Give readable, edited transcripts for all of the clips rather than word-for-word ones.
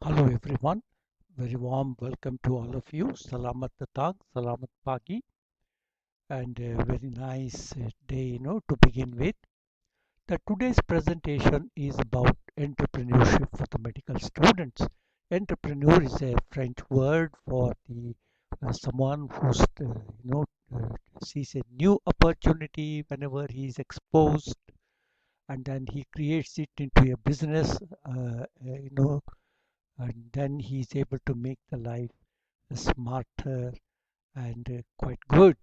Hello everyone, very warm welcome to all of you. Salamat datang, salamat pagi, and a very nice day, to begin with. The today's presentation is about entrepreneurship for the medical students. Entrepreneur is a French word for the someone who's uh, sees a new opportunity whenever he is exposed, and then he creates it into a business. And then he is able to make the life smarter and quite good.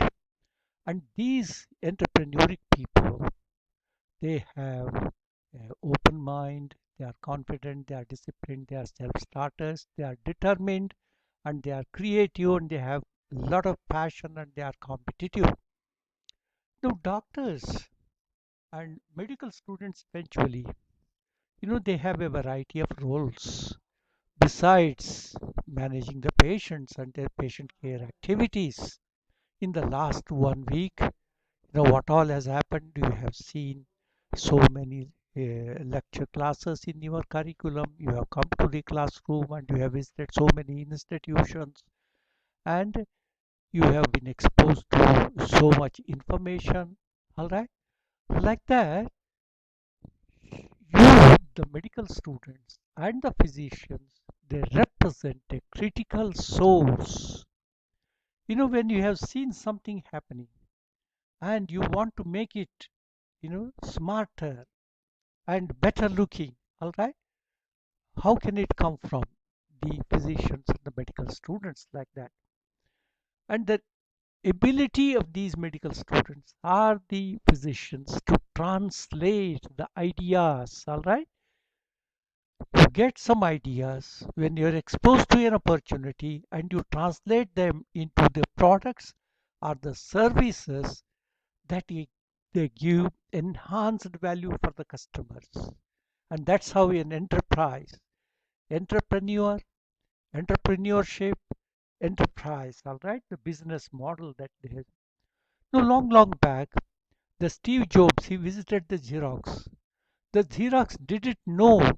And these entrepreneurial people, they have open mind, they are confident, they are disciplined, they are self-starters, they are determined, and they are creative, and they have a lot of passion, and they are competitive. Now, doctors and medical students eventually, they have a variety of roles besides managing the patients and their patient care activities. In the last 1 week, what all has happened. You have seen so many lecture classes in your curriculum. You have come to the classroom and you have visited so many institutions, and you have been exposed to so much information. All right, like that, you, the medical students and the physicians, they represent a critical source. When you have seen something happening and you want to make it, smarter and better looking, all right, how can it come from the physicians and the medical students like that? And the ability of these medical students are the physicians to translate the ideas, all right. You get some ideas when you're exposed to an opportunity and you translate them into the products or the services that they give enhanced value for the customers. And that's how an enterprise, entrepreneur, entrepreneurship, enterprise, all right, the business model that they have. No, long back, the Steve Jobs, he visited the Xerox. The Xerox didn't know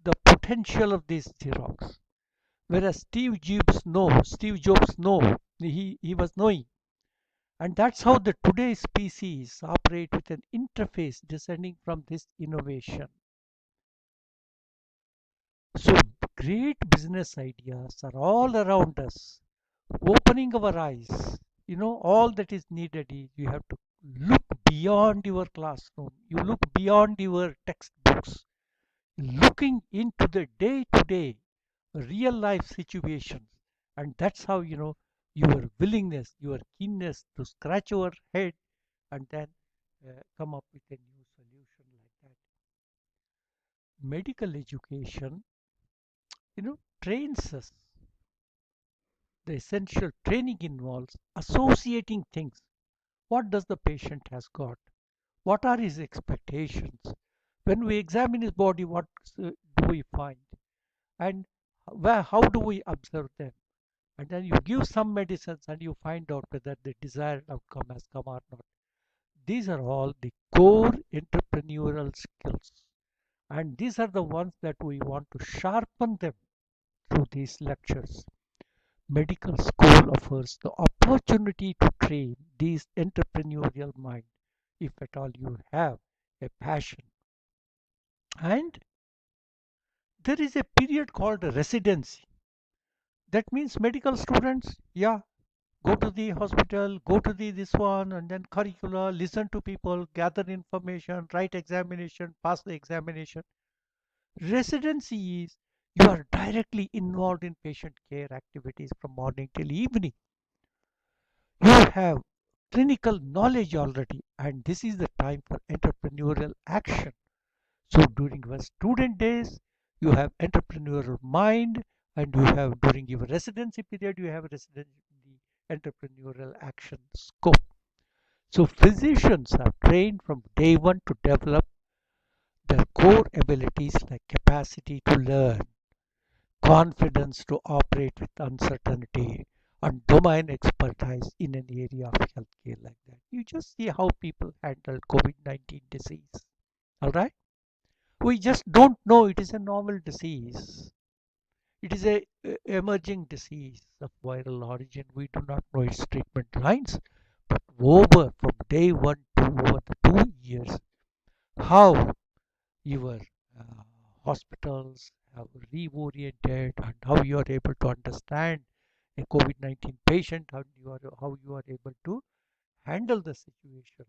the potential of this Xerox. Whereas Steve Jobs know, he was knowing. And that's how the today's PCs operate with an interface descending from this innovation. So great business ideas are all around us, opening our eyes. All that is needed is you have to look beyond your classroom. You look beyond your textbooks, looking into the day to day real life situations. And that's how, your willingness, your keenness to scratch your head and then come up with a new solution like that. Medical education, trains us. The essential training involves associating things. What does the patient has got? What are his expectations? When we examine his body, what do we find? And how do we observe them? And then you give some medicines and you find out whether the desired outcome has come or not. These are all the core entrepreneurial skills. And these are the ones that we want to sharpen them through these lectures. Medical school offers the opportunity to train these entrepreneurial mind if at all you have a passion. And there is a period called residency. That means medical students, yeah, go to the hospital, go to the this one, and then curricula, listen to people, gather information, write examination, pass the examination. Residency is you are directly involved in patient care activities from morning till evening. You have clinical knowledge already, and this is the time for entrepreneurial action. So during your student days, you have entrepreneurial mind, and you have during your residency period, you have residency entrepreneurial action scope. So physicians are trained from day one to develop their core abilities like capacity to learn, confidence to operate with uncertainty, and domain expertise in an area of healthcare like that. You just see how people handle COVID-19 disease. All right? We just don't know it is a novel disease. It is a emerging disease of viral origin. We do not know its treatment lines, but over from day one to over the 2 years, how your uh, hospitals have reoriented and how you are able to understand a COVID-19 patient, how you are able to handle the situation,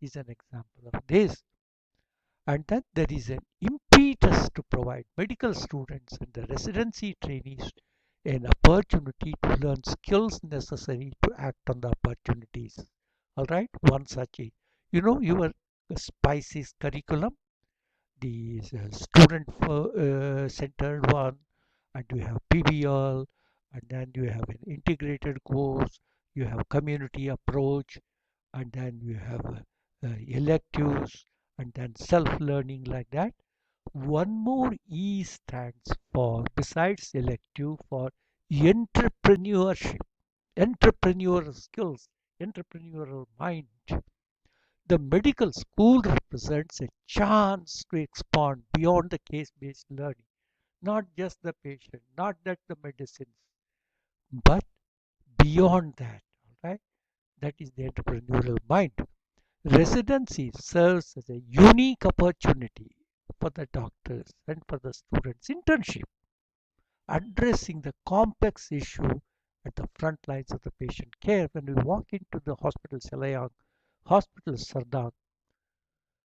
is an example of this. And then there is an impetus to provide medical students and the residency trainees an opportunity to learn skills necessary to act on the opportunities. All right, one such is, your SPICES curriculum, the student centered one, and you have PBL, and then you have an integrated course, you have community approach, and then you have electives, and then self-learning like that. One more E stands for, besides elective, for entrepreneurship, entrepreneurial skills, entrepreneurial mind. The medical school represents a chance to expand beyond the case-based learning, not just the patient, not that the medicines, but beyond that. All right, that is the entrepreneurial mind. Residency serves as a unique opportunity for the doctors and for the students. Internship, addressing the complex issue at the front lines of the patient care. When we walk into the hospital Salayang, hospital Sardang,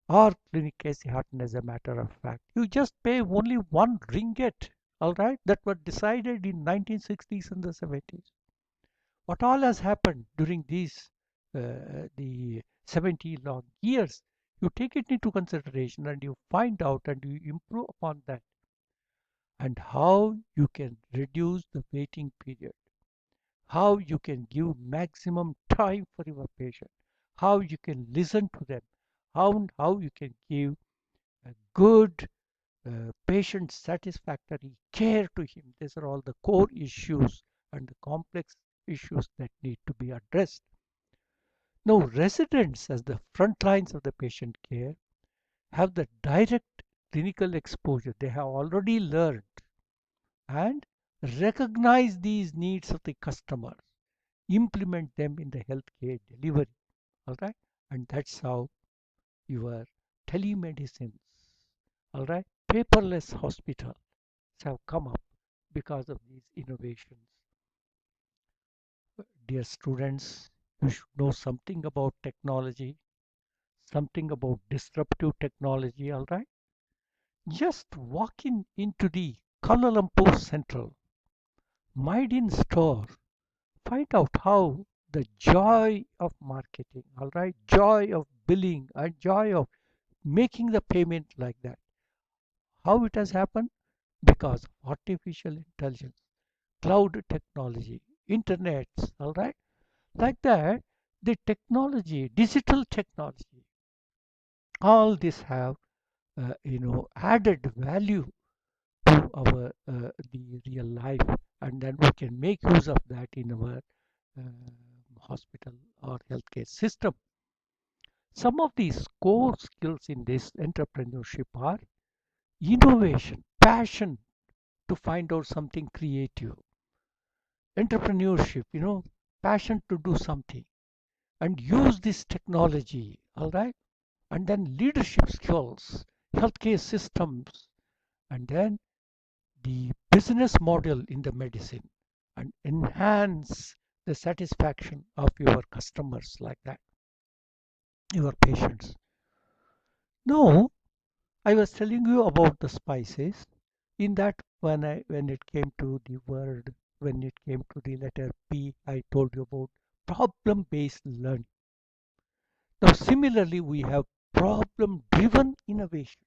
or clinic Casey Hutton, as a matter of fact, you just pay only one ringgit, all right, that were decided in 1960s and the 70s. What all has happened during these the 70 long years, you take it into consideration and you find out and you improve upon that, and how you can reduce the waiting period, how you can give maximum time for your patient, how you can listen to them, how you can give a good patient satisfactory care to him. These are all the core issues and the complex issues that need to be addressed. Now, residents, as the front lines of the patient care, have the direct clinical exposure. They have already learned and recognize these needs of the customers, implement them in the healthcare delivery. All right, and that's how your telemedicines, all right, paperless hospitals have come up because of these innovations. Dear students, you should know something about technology, something about disruptive technology, all right? Just walk into the Kuala Lumpur Central Mydin store, find out how the joy of marketing, all right, joy of billing and joy of making the payment like that. How it has happened? Because of artificial intelligence, cloud technology, internets, all right? Like that, the technology, digital technology, all this have added value to our the real life, and then we can make use of that in our hospital or healthcare system. Some of these core skills in this entrepreneurship are innovation, passion to find out something creative, entrepreneurship, passion to do something and use this technology, all right? And then leadership skills, healthcare systems, and then the business model in the medicine, and enhance the satisfaction of your customers like that, your patients. Now, I was telling you about the spices. In that, when it came to the word, when it came to the letter P, I told you about problem-based learning. Now, similarly, we have problem-driven innovation.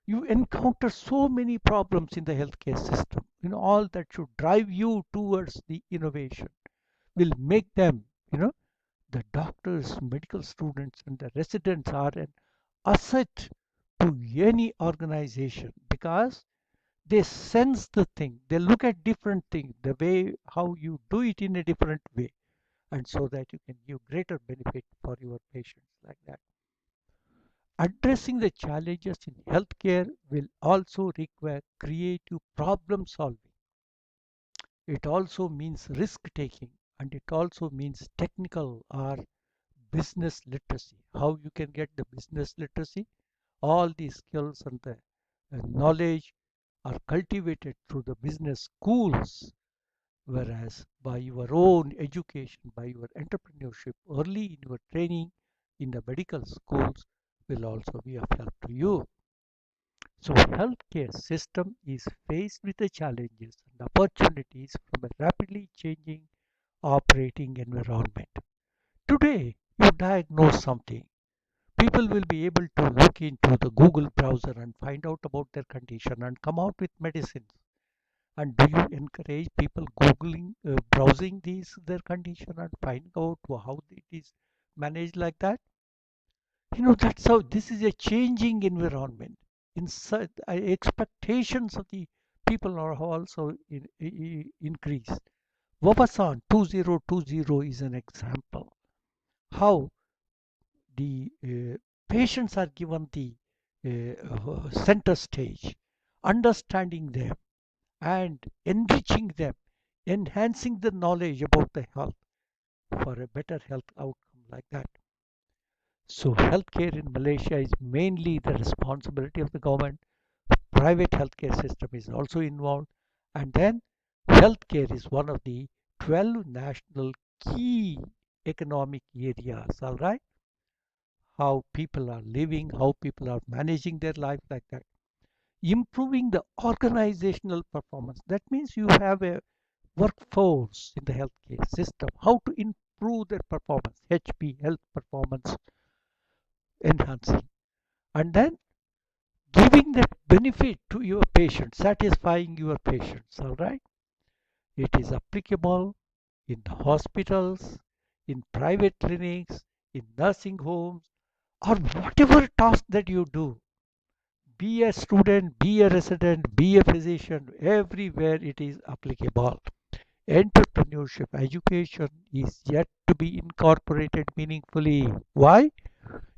You encounter so many problems in the healthcare system. All that should drive you towards the innovation will make them, the doctors, medical students, and the residents are an asset to any organization because they sense the thing, they look at different things, the way how you do it in a different way, and so that you can give greater benefit for your patients like that. Addressing the challenges in healthcare will also require creative problem solving. It also means risk taking, and it also means technical or business literacy. How you can get the business literacy? All these skills and the knowledge are cultivated through the business schools, whereas by your own education, by your entrepreneurship early in your training in the medical schools will also be of help to you. So healthcare system is faced with the challenges and opportunities from a rapidly changing operating environment. Today, you diagnose something. People will be able to look into the Google browser and find out about their condition and come out with medicines. And do you encourage people googling, browsing these their condition and finding out how it is managed like that? That's how this is a changing environment. In such expectations of the people are also increased. Wabasan 2020 is an example how the patients are given the center stage, understanding them and enriching them, enhancing the knowledge about the health for a better health outcome like that. So healthcare in Malaysia is mainly the responsibility of the government. Private healthcare system is also involved, and then healthcare is one of the 12 national key economic areas. All right, how people are living, how people are managing their life like that. Improving the organizational performance. That means you have a workforce in the healthcare system. How to improve their performance, HP, health performance enhancing. And then giving that benefit to your patients, satisfying your patients, all right? It is applicable in hospitals, in private clinics, in nursing homes, or whatever task that you do. Be a student, be a resident, be a physician, everywhere it is applicable. Entrepreneurship education is yet to be incorporated meaningfully. Why?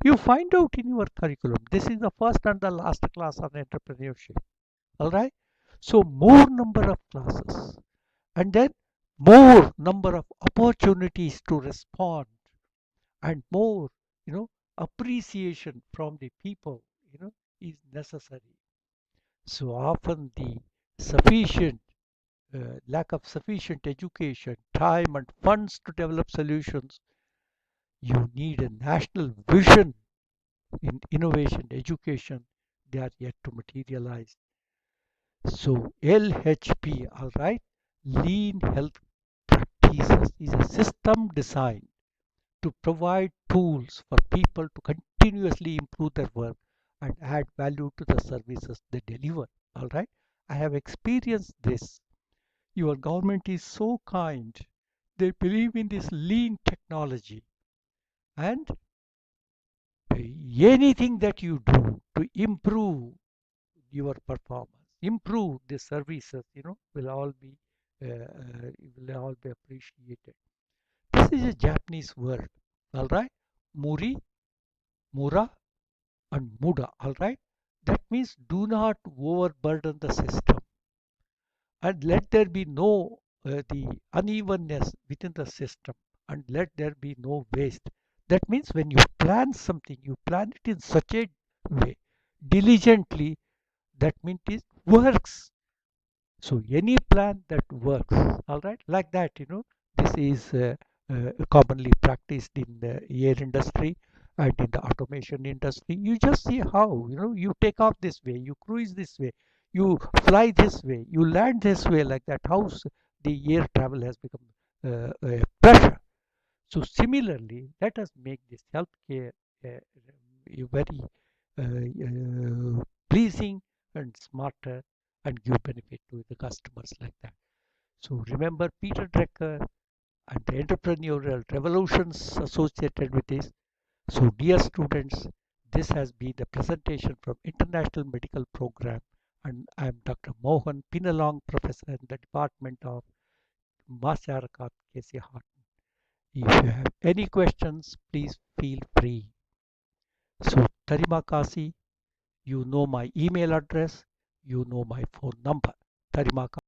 You find out in your curriculum. This is the first and the last class on entrepreneurship. All right. So more number of classes, and then more number of opportunities to respond, and more, you know, appreciation from the people, is necessary. So often the sufficient lack of sufficient education, time, and funds to develop solutions. You need a national vision in innovation, education. They are yet to materialize. So LHP, all right, lean health practices is a system designed to provide tools for people to continuously improve their work and add value to the services they deliver. All right, I have experienced this. Your government is so kind. They believe in this lean technology, and anything that you do to improve your performance, improve the services, will all be appreciated. This is a Japanese word, all right? Muri, Mura, and Muda, all right? That means do not overburden the system, and let there be no the unevenness within the system, and let there be no waste. That means when you plan something, you plan it in such a way diligently, that means it works. So any plan that works, all right, like that, this is commonly practiced in the air industry and in the automation industry. You just see how, you take off this way, you cruise this way, you fly this way, you land this way, like that. How the air travel has become a pressure. So similarly, let us make this healthcare very pleasing and smarter and give benefit to the customers like that. So remember Peter Drucker and the entrepreneurial revolutions associated with this. So dear students, this has been the presentation from International Medical Program, and I am Dr. Mohan Pinalong, Professor in the Department of Masyarakat Kesehatan. If you have any questions, please feel free. So, Tarimakasi, you know my email address, you know my phone number. Tarimaka.